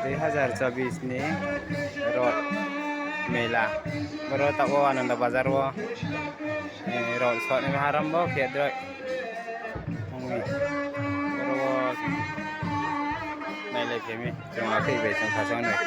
2024 ni Rod Mela baru tak bawa nanda bazar wo Rod shot ni haram bo kiat doi mui baru wo nai le phemi chung akhir be chung khasang noi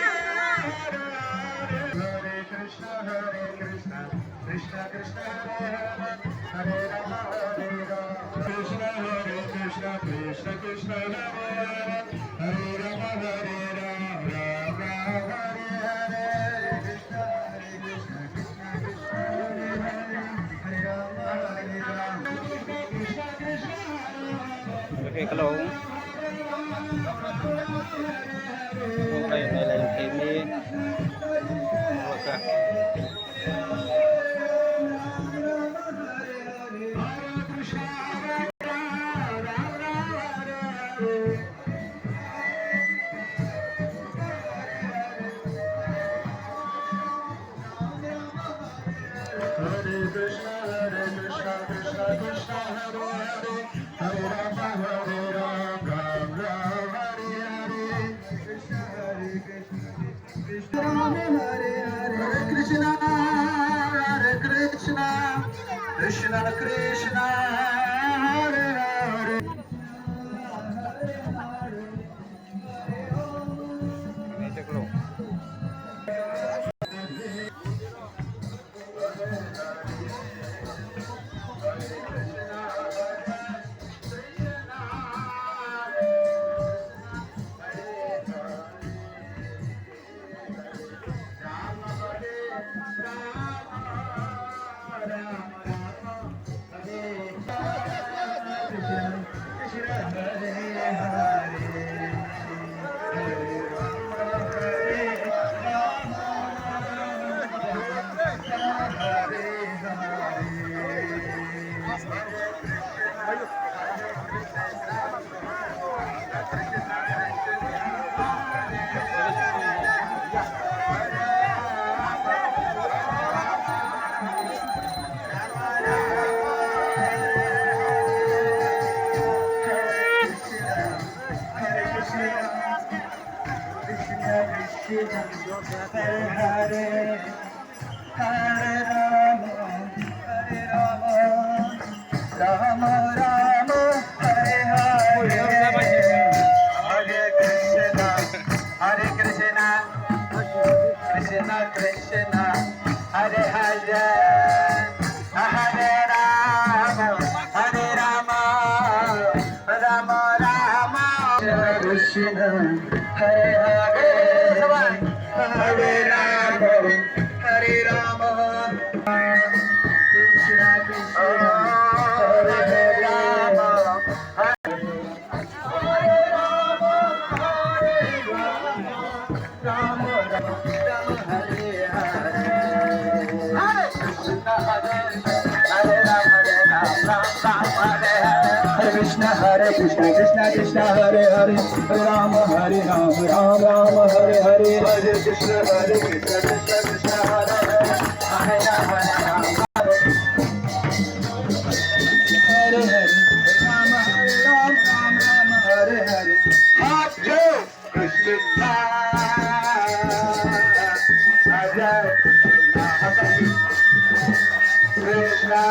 Krishna Krishna Hare Hare Rama Hare Rama Krishna Hare Krishna Krishna Krishna Hare Hare Rama Hare Rama Rama Hare Hare Krishna Hare Krishna Krishna Krishna Hare Hare Hare Rama Hare Rama Krishna Krishna okay kalau nai le phemi ka Krishna Krishna Hare Hare ini cek lo Hare Hare Hare Rama Hare Rama Rama Rama Hare Hare Hare Krishna Hare Krishna Krishna Krishna Hare Hare Hare Rama Hare Rama Rama Rama Krishna Hare Hare Hare Rama Hare Rama Krishna Krishna Hare Rama Hare Rama Rama Rama Hare Hare Hare Krishna Hare Rama Hare Krishna Hare Krishna Krishna Krishna Hare Hare Hare Rama Hare Rama Rama Rama Hare Hare Hare Krishna Hare Krishna Krishna Krishna Hare Hare Hare Rama Hare Hare Rama Hare Rama Rama Rama Hare Hare Hare Krishna Hare Krishna Krishna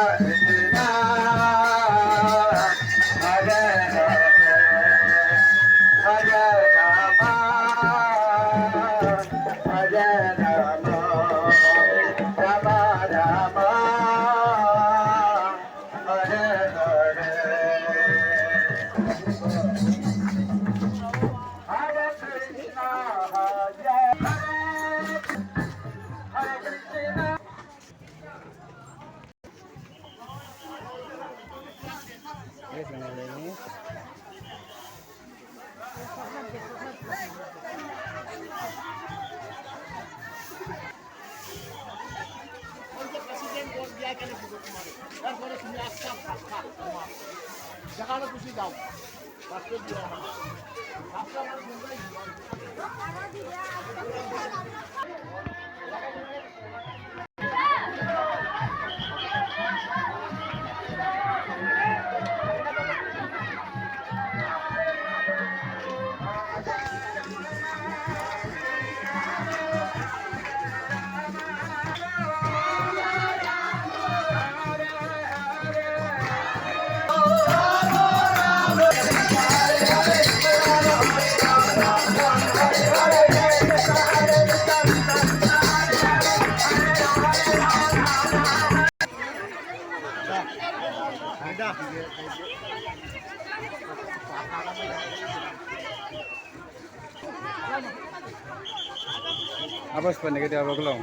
যেখানে খুশি যাও রাস্তা দিয়ে Apa sebenarnya kita apa belum?